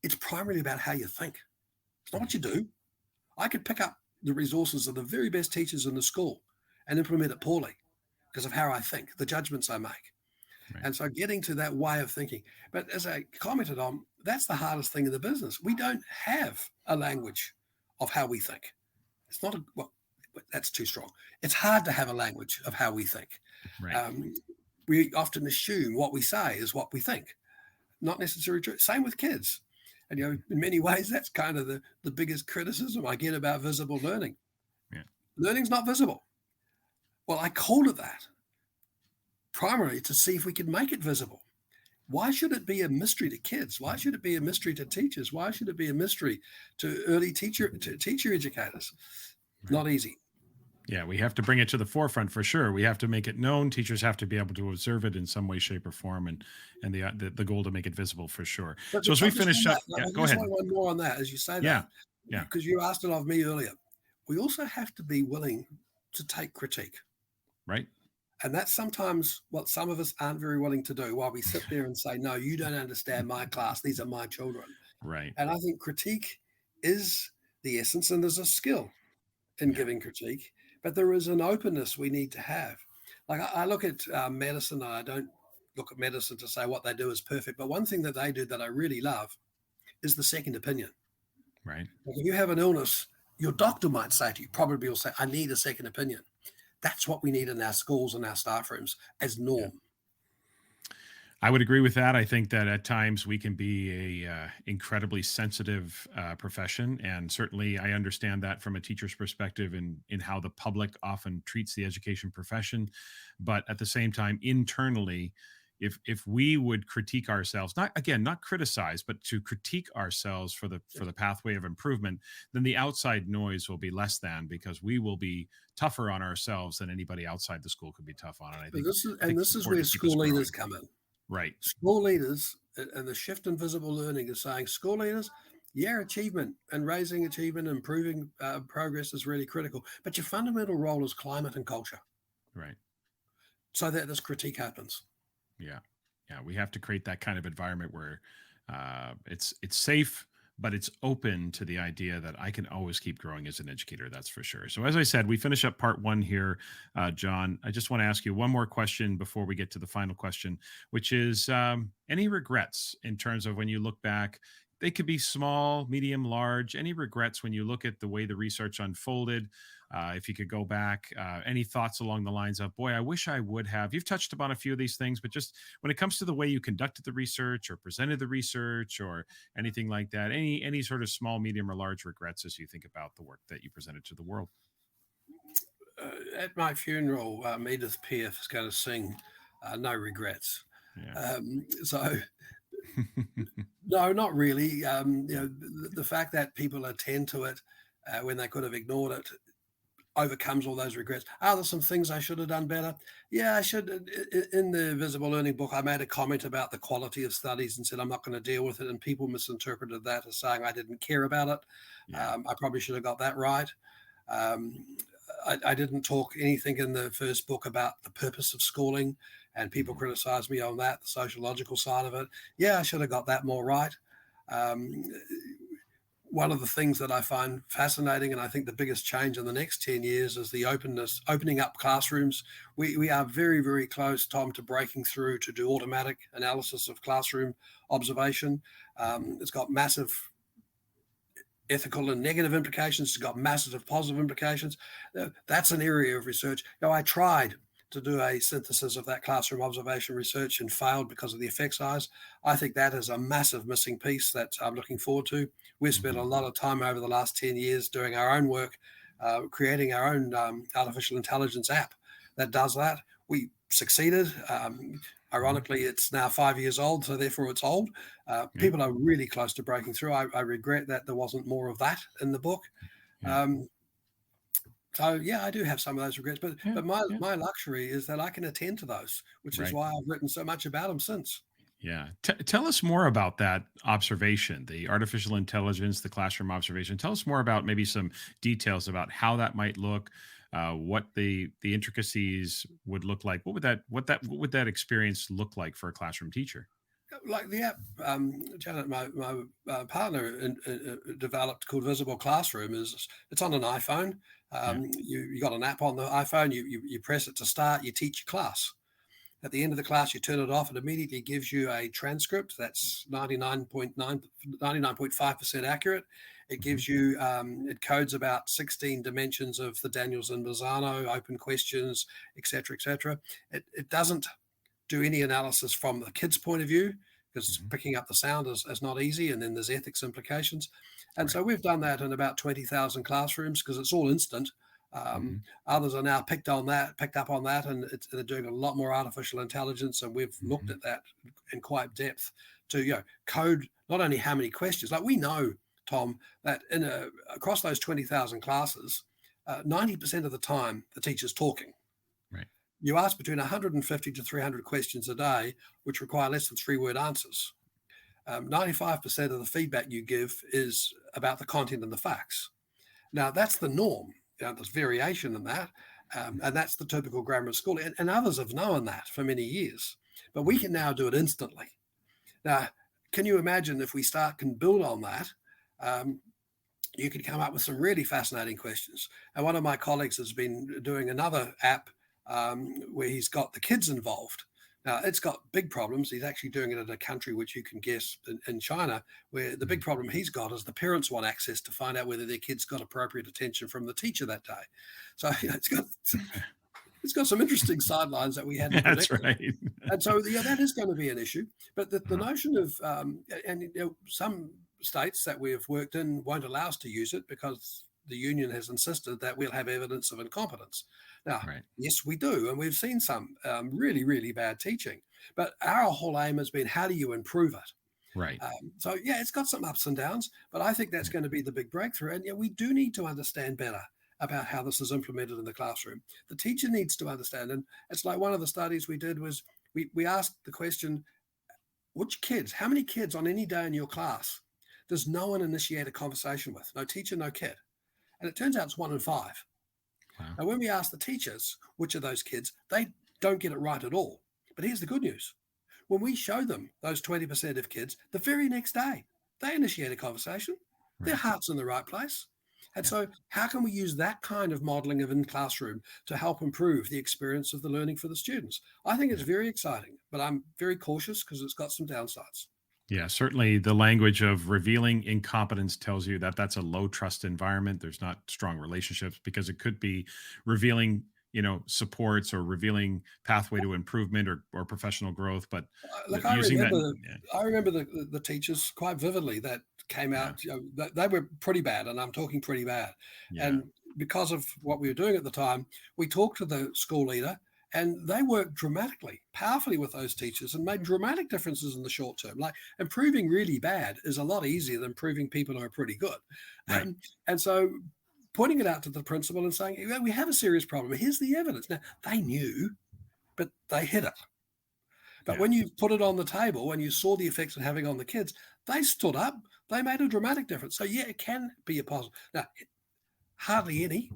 it's primarily about how you think. It's not what you do. I could pick up the resources of the very best teachers in the school and implement it poorly because of how I think, the judgments I make. Right. And so getting to that way of thinking. But as I commented on, that's the hardest thing in the business. We don't have a language of how we think. It's not that's too strong. It's hard to have a language of how we think. Right. We often assume what we say is what we think, not necessarily true. Same with kids. And, in many ways, that's kind of the biggest criticism I get about visible learning. Yeah. Learning's not visible. Well, I called it that primarily to see if we could make it visible. Why should it be a mystery to kids? Why should it be a mystery to teachers? Why should it be a mystery to teacher educators? Right. Not easy. Yeah, we have to bring it to the forefront for sure. We have to make it known. Teachers have to be able to observe it in some way, shape, or form, and the goal to make it visible for sure. But so as we finish up, go ahead. One more on that, as you say that. Yeah. Because you asked it of me earlier. We also have to be willing to take critique. Right. And that's sometimes what some of us aren't very willing to do, while we sit there and say, no, you don't understand my class. These are my children. Right. And I think critique is the essence, and there's a skill in giving critique, but there is an openness we need to have. Like I look at medicine, and I don't look at medicine to say what they do is perfect, but one thing that they do that I really love is the second opinion. Right. Like if you have an illness, your doctor might say to you, probably will say, I need a second opinion. That's what we need in our schools and our staff rooms as norm. Yeah. I would agree with that. I think that at times we can be a incredibly sensitive profession, and certainly I understand that from a teacher's perspective in how the public often treats the education profession. But at the same time, internally, if we would critique ourselves, not criticize, but to critique ourselves for the pathway of improvement, then the outside noise will be less than, because we will be tougher on ourselves than anybody outside the school could be tough on. And I think this is where school leaders come in. Right. School leaders, and the shift in visible learning is saying, school leaders, achievement and raising achievement, improving progress is really critical. But your fundamental role is climate and culture. Right. So that this critique happens. Yeah. We have to create that kind of environment where it's safe, but it's open to the idea that I can always keep growing as an educator. That's for sure. So as I said, we finish up part one here, John. I just want to ask you one more question before we get to the final question, which is any regrets in terms of when you look back? They could be small, medium, large. Any regrets when you look at the way the research unfolded? If you could go back, any thoughts along the lines of, boy, I wish I would have. You've touched upon a few of these things, but just when it comes to the way you conducted the research or presented the research or anything like that, any sort of small, medium, or large regrets as you think about the work that you presented to the world? At my funeral, Edith Piaf is going to sing No Regrets. Yeah. No, not really. The fact that people attend to it when they could have ignored it overcomes all those regrets. There's some things I should have done better. Yeah, I should. In the Visible Learning book, I made a comment about the quality of studies and said I'm not going to deal with it, and people misinterpreted that as saying I didn't care about it. Yeah. I probably should have got that right. I didn't talk anything in the first book about the purpose of schooling, and people criticized me on that, the sociological side of it. Yeah, I should have got that more right. One of the things that I find fascinating, and I think the biggest change in the next 10 years, is the opening up classrooms. We are very, very close, Tom, to breaking through to do automatic analysis of classroom observation. It's got massive ethical and negative implications. It's got massive positive implications. That's an area of research. I tried to do a synthesis of that classroom observation research and failed because of the effect size. I think that is a massive missing piece that I'm looking forward to. We've spent a lot of time over the last 10 years doing our own work, creating our own artificial intelligence app that does that. We succeeded. Ironically, it's now 5 years old, so therefore it's old. People are really close to breaking through. I regret that there wasn't more of that in the book. So, I do have some of those regrets, but my luxury is that I can attend to those, which is why I've written so much about them since. Yeah. Tell us more about that observation, the artificial intelligence, the classroom observation. Tell us more about maybe some details about how that might look, what the intricacies would look like. What would that experience look like for a classroom teacher? Like the app, Janet, my partner developed called Visible Classroom. It's on an iPhone. You got an app on the iPhone. You press it to start. You teach your class, At the end of the class, you turn it off. It immediately gives you a transcript that's 99.5% accurate. It gives you, it codes about 16 dimensions of the Daniels and Mazzano, open questions, et cetera, et cetera. It doesn't do any analysis from the kid's point of view, because picking up the sound is not easy, and then there's ethics implications. And so we've done that in about 20,000 classrooms because it's all instant. Others are now picked up on that, and they're doing a lot more artificial intelligence, and we've looked at that in quite depth to code not only how many questions. Like, we know, Tom, that across those 20,000 classes, 90% of the time the teacher's talking. Right. You ask between 150 to 300 questions a day, which require less than 3-word answers. 95% of the feedback you give is about the content and the facts. Now, that's the norm. There's variation in that, and that's the typical grammar school. And others have known that for many years, but we can now do it instantly. Now, can you imagine if we can build on that? You could come up with some really fascinating questions. And one of my colleagues has been doing another app where he's got the kids involved. Now, it's got big problems. He's actually doing it in a country which you can guess, in China, where the big problem he's got is the parents want access to find out whether their kids got appropriate attention from the teacher that day. So it's got some interesting sidelines that we hadn't predicted. That's right. And so, that is going to be an issue. But the notion of, some states that we have worked in won't allow us to use it because the union has insisted that we'll have evidence of incompetence. Now, yes, we do. And we've seen some really, really bad teaching. But our whole aim has been, how do you improve it? Right. So, it's got some ups and downs, but I think that's going to be the big breakthrough. And we do need to understand better about how this is implemented in the classroom. The teacher needs to understand. And it's like one of the studies we did was we asked the question, how many kids on any day in your class does no one initiate a conversation with? No teacher, no kid. And it turns out it's 1 in 5. Wow. Now, when we ask the teachers which of those kids, they don't get it right at all. But here's the good news. When we show them those 20% of kids, the very next day, they initiate a conversation. Right. Their heart's in the right place. And so how can we use that kind of modeling in classroom to help improve the experience of the learning for the students? I think it's very exciting, but I'm very cautious because it's got some downsides. Yeah, certainly the language of revealing incompetence tells you that that's a low trust environment. There's not strong relationships because it could be revealing, supports or revealing pathway to improvement or professional growth. But I remember the teachers quite vividly that came out, they were pretty bad, and I'm talking pretty bad. Yeah. And because of what we were doing at the time, we talked to the school leader, and they worked dramatically, powerfully with those teachers and made dramatic differences in the short term. Like, improving really bad is a lot easier than improving people who are pretty good. Right. And so pointing it out to the principal and saying, we have a serious problem. Here's the evidence. Now, they knew, but they hid it. But when you put it on the table and you saw the effects of having on the kids, they stood up. They made a dramatic difference. So, it can be a positive. Now, hardly any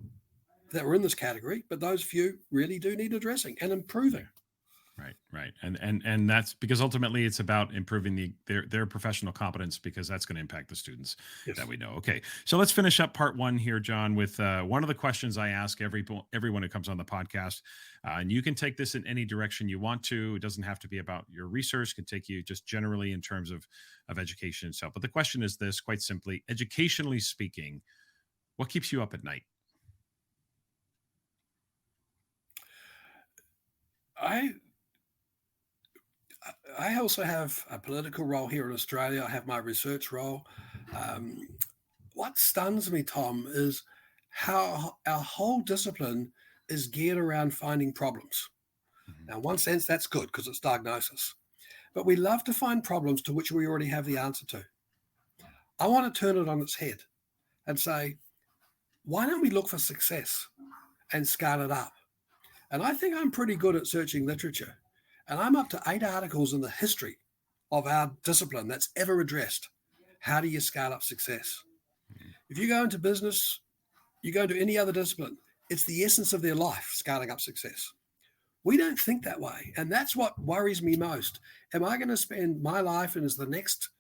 that were in this category, but those few really do need addressing and improving. Right. And that's because ultimately it's about improving their professional competence, because that's going to impact the students that we know. Okay. So let's finish up part 1 here, John, with one of the questions I ask everyone who comes on the podcast. And you can take this in any direction you want to. It doesn't have to be about your research. It can take you just generally in terms of education itself. But the question is this, quite simply: educationally speaking, what keeps you up at night? I also have a political role here in Australia. I have my research role. What stuns me, Tom, is how our whole discipline is geared around finding problems. Now, in one sense, that's good because it's diagnosis. But we love to find problems to which we already have the answer to. I want to turn it on its head and say, why don't we look for success and scale it up? And I think I'm pretty good at searching literature. And I'm up to 8 articles in the history of our discipline that's ever addressed. How do you scale up success? If you go into business, you go into any other discipline, it's the essence of their life, scaling up success. We don't think that way. And that's what worries me most. Am I going to spend my life, and as the next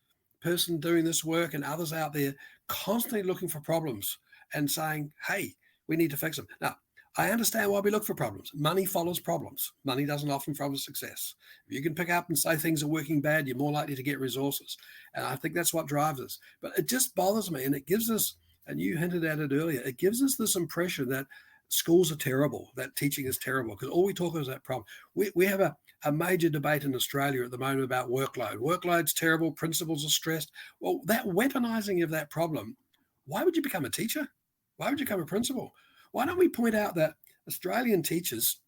person doing this work and others out there, constantly looking for problems and saying, hey, we need to fix them? Now, I understand why we look for problems. Money follows problems. Money doesn't often follow success. If you can pick up and say things are working bad, you're more likely to get resources. And I think that's what drives us. But it just bothers me. And it gives us, and you hinted at it earlier, it gives us this impression that schools are terrible, that teaching is terrible, because all we talk about is that problem. We have a major debate in Australia at the moment about workload. Workload's terrible, principals are stressed. Well, that weaponizing of that problem, why would you become a teacher? Why would you become a principal? Why don't we point out that Australian teachers,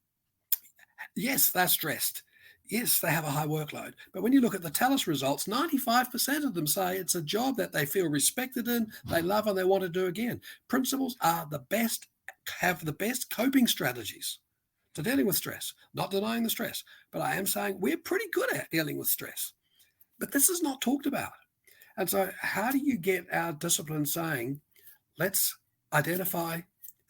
yes, they're stressed. Yes, they have a high workload. But when you look at the TELUS results, 95% of them say it's a job that they feel respected in, they love, and they want to do again. Principals are the best, have the best coping strategies to dealing with stress. Not denying the stress, but I am saying we're pretty good at dealing with stress. But this is not talked about. And so how do you get our discipline saying, let's identify,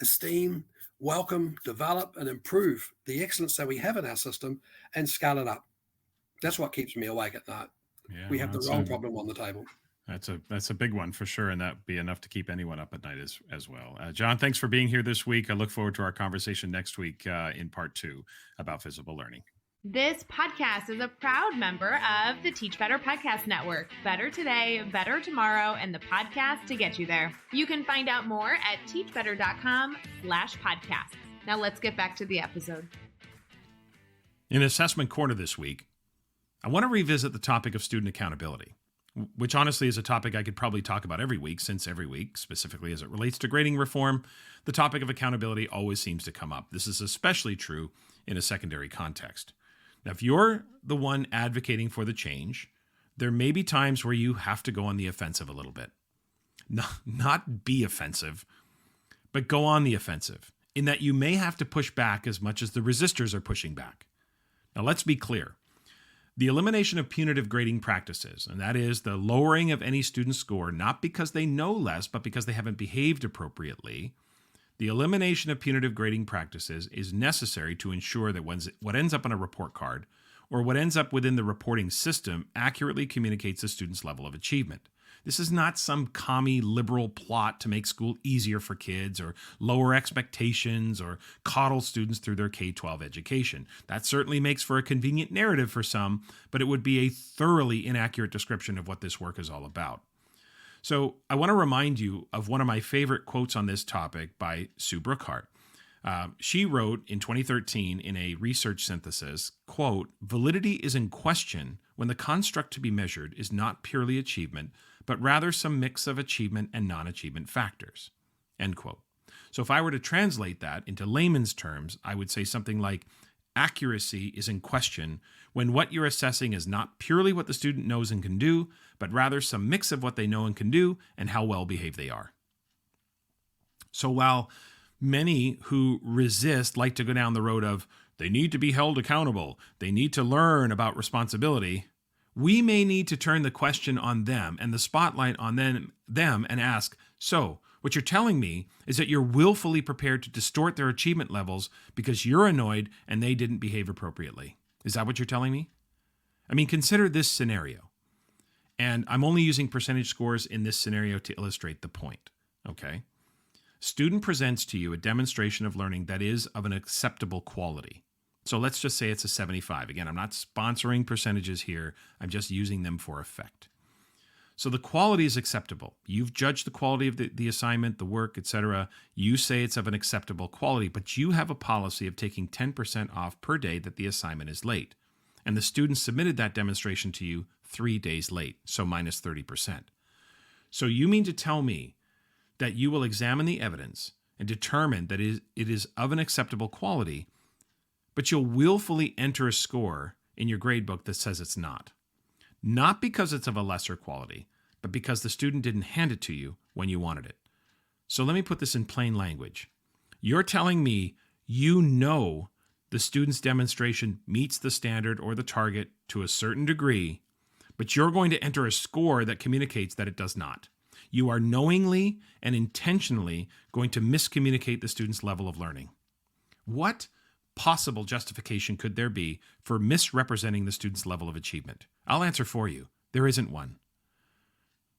esteem, welcome, develop, and improve the excellence that we have in our system and scale it up? That's what keeps me awake at night. Yeah, we have the wrong problem on the table. That's a big one for sure, and that'd be enough to keep anyone up at night as well. John, thanks for being here this week. I look forward to our conversation next week in part 2 about visible learning. This podcast is a proud member of the Teach Better Podcast Network. Better today, better tomorrow, and the podcast to get you there. You can find out more at teachbetter.com/podcast. Now let's get back to the episode. In Assessment Corner this week, I want to revisit the topic of student accountability, which honestly is a topic I could probably talk about every week, since every week, specifically as it relates to grading reform, the topic of accountability always seems to come up. This is especially true in a secondary context. Now, if you're the one advocating for the change, there may be times where you have to go on the offensive a little bit. Not be offensive, but go on the offensive, in that you may have to push back as much as the resistors are pushing back. Now, let's be clear. The elimination of punitive grading practices, and that is the lowering of any student's score, not because they know less, but because they haven't behaved appropriately. The elimination of punitive grading practices is necessary to ensure that what ends up on a report card, or what ends up within the reporting system, accurately communicates the student's level of achievement. This is not some commie liberal plot to make school easier for kids, or lower expectations, or coddle students through their K-12 education. That certainly makes for a convenient narrative for some, but it would be a thoroughly inaccurate description of what this work is all about. So I want to remind you of one of my favorite quotes on this topic by Sue Brookhart. She wrote in 2013 in a research synthesis, quote, "Validity is in question when the construct to be measured is not purely achievement, but rather some mix of achievement and non-achievement factors," end quote. So if I were to translate that into layman's terms, I would say something like, accuracy is in question when what you're assessing is not purely what the student knows and can do, but rather some mix of what they know and can do and how well behaved they are. So while many who resist like to go down the road of they need to be held accountable, they need to learn about responsibility, we may need to turn the question on them and the spotlight on them and ask, so what you're telling me is that you're willfully prepared to distort their achievement levels because you're annoyed and they didn't behave appropriately. Is that what you're telling me? I mean, consider this scenario. And I'm only using percentage scores in this scenario to illustrate the point, okay? Student presents to you a demonstration of learning that is of an acceptable quality. So let's just say it's a 75. Again, I'm not sponsoring percentages here. I'm just using them for effect. So the quality is acceptable. You've judged the quality of the assignment, the work, etc. You say it's of an acceptable quality, but you have a policy of taking 10% off per day that the assignment is late. And the student submitted that demonstration to you 3 days late, so minus 30%. So you mean to tell me that you will examine the evidence and determine that it is of an acceptable quality, but you'll willfully enter a score in your gradebook that says it's not? Not because it's of a lesser quality, but because the student didn't hand it to you when you wanted it. So let me put this in plain language. You're telling me you know the student's demonstration meets the standard or the target to a certain degree, but you're going to enter a score that communicates that it does not. You are knowingly and intentionally going to miscommunicate the student's level of learning. What possible justification could there be for misrepresenting the student's level of achievement? I'll answer for you. There isn't one.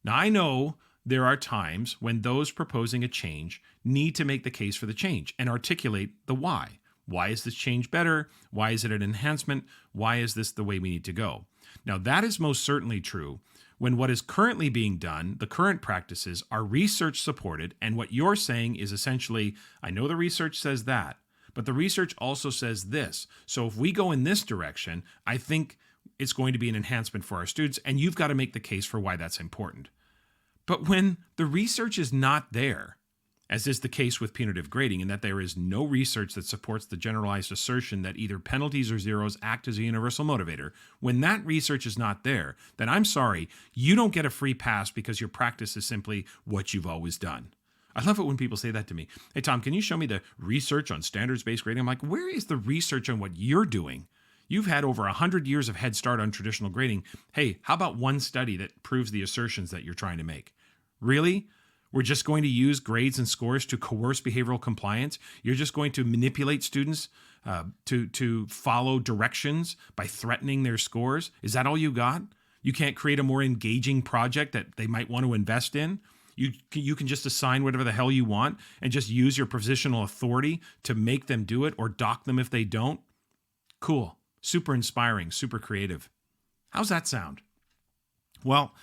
Now, I know there are times when those proposing a change need to make the case for the change and articulate the why. Why is this change better? Why is it an enhancement? Why is this the way we need to go? Now, that is most certainly true when what is currently being done, the current practices, are research supported, and what you're saying is essentially, I know the research says that, but the research also says this. So if we go in this direction, I think it's going to be an enhancement for our students, and you've got to make the case for why that's important. But when the research is not there, as is the case with punitive grading, in that there is no research that supports the generalized assertion that either penalties or zeros act as a universal motivator, when that research is not there, then I'm sorry, you don't get a free pass because your practice is simply what you've always done. I love it when people say that to me. Hey, Tom, can you show me the research on standards-based grading? I'm like, where is the research on what you're doing? You've had over 100 years of head start on traditional grading. Hey, how about one study that proves the assertions that you're trying to make? Really? We're just going to use grades and scores to coerce behavioral compliance? You're just going to manipulate students to follow directions by threatening their scores? Is that all you got? You can't create a more engaging project that they might want to invest in? You can just assign whatever the hell you want and just use your positional authority to make them do it or dock them if they don't? Cool. Super inspiring. Super creative. How's that sound? Well,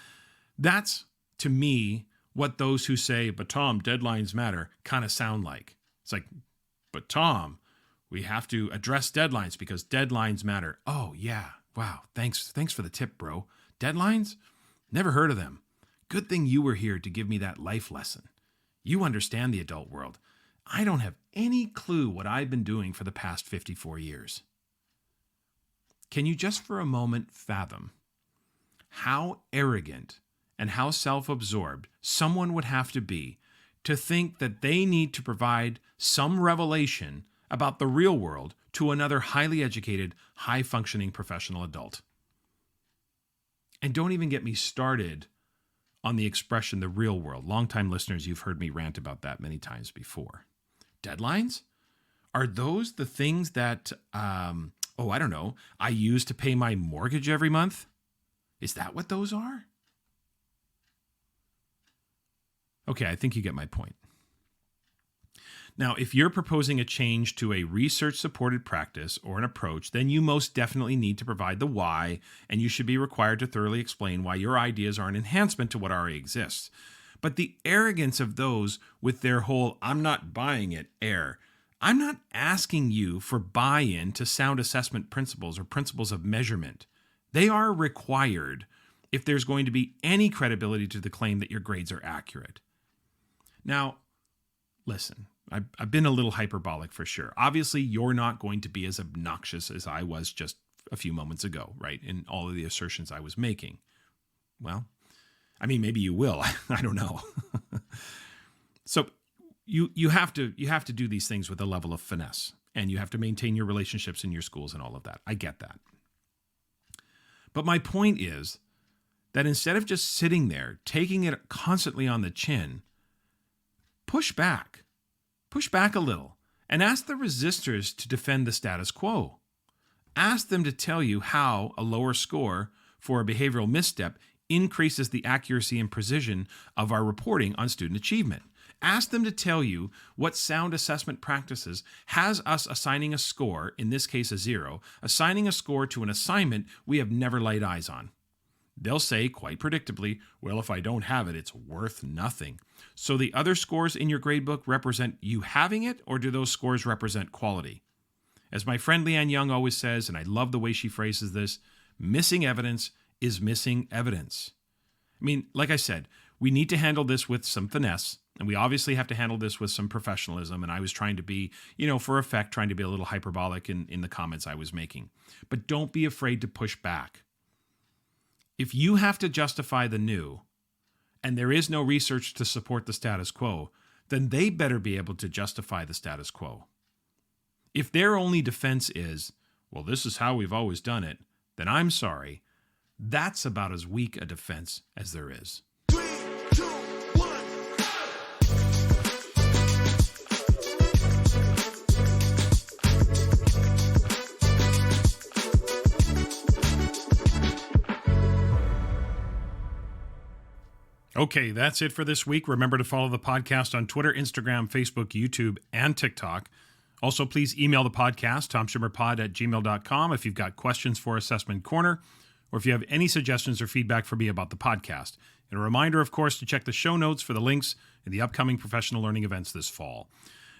that's, to me, what those who say, but Tom, deadlines matter, kind of sound like. It's like, but Tom, we have to address deadlines because deadlines matter. Oh, yeah. Wow. Thanks for the tip, bro. Deadlines? Never heard of them. Good thing you were here to give me that life lesson. You understand the adult world. I don't have any clue what I've been doing for the past 54 years. Can you just for a moment fathom how arrogant and how self-absorbed someone would have to be to think that they need to provide some revelation about the real world to another highly educated, high-functioning professional adult? And don't even get me started on the expression the real world. Longtime listeners, you've heard me rant about that many times before. Deadlines? Are those the things that, I don't know, I use to pay my mortgage every month? Is that what those are? Okay, I think you get my point. Now, if you're proposing a change to a research-supported practice or an approach, then you most definitely need to provide the why, and you should be required to thoroughly explain why your ideas are an enhancement to what already exists. But the arrogance of those with their whole "I'm not buying it" air, I'm not asking you for buy-in to sound assessment principles or principles of measurement. They are required if there's going to be any credibility to the claim that your grades are accurate. Now, listen, I've been a little hyperbolic for sure. Obviously, you're not going to be as obnoxious as I was just a few moments ago, right? In all of the assertions I was making. Well, I mean, maybe you will. I don't know. So you have to do these things with a level of finesse, and you have to maintain your relationships in your schools and all of that. I get that. But my point is that instead of just sitting there, taking it constantly on the chin, push back a little, and ask the resistors to defend the status quo. Ask them to tell you how a lower score for a behavioral misstep increases the accuracy and precision of our reporting on student achievement. Ask them to tell you what sound assessment practices has us assigning a score, in this case a 0, assigning a score to an assignment we have never laid eyes on. They'll say, quite predictably, well, if I don't have it, it's worth nothing. So the other scores in your gradebook represent you having it, or do those scores represent quality? As my friend Leanne Young always says, and I love the way she phrases this, missing evidence is missing evidence. I mean, like I said, we need to handle this with some finesse, and we obviously have to handle this with some professionalism, and I was trying to be, for effect, trying to be a little hyperbolic in the comments I was making. But don't be afraid to push back. If you have to justify the new, and there is no research to support the status quo, then they better be able to justify the status quo. If their only defense is, well, this is how we've always done it, then I'm sorry, that's about as weak a defense as there is. 3, 2, 1, Okay, that's it for this week. Remember to follow the podcast on Twitter, Instagram, Facebook, YouTube, and TikTok. Also, please email the podcast, tomschimmerpod@gmail.com, if you've got questions for Assessment Corner, or if you have any suggestions or feedback for me about the podcast. And a reminder, of course, to check the show notes for the links in the upcoming professional learning events this fall.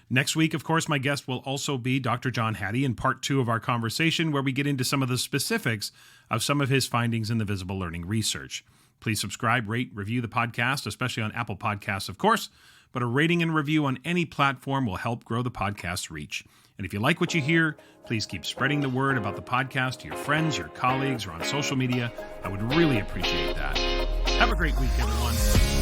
Next week, of course, my guest will also be Dr. John Hattie in part 2 of our conversation, where we get into some of the specifics of some of his findings in the visible learning research. Please subscribe, rate, review the podcast, especially on Apple Podcasts, of course, but a rating and review on any platform will help grow the podcast's reach. And if you like what you hear, please keep spreading the word about the podcast to your friends, your colleagues, or on social media. I would really appreciate that. Have a great week, everyone.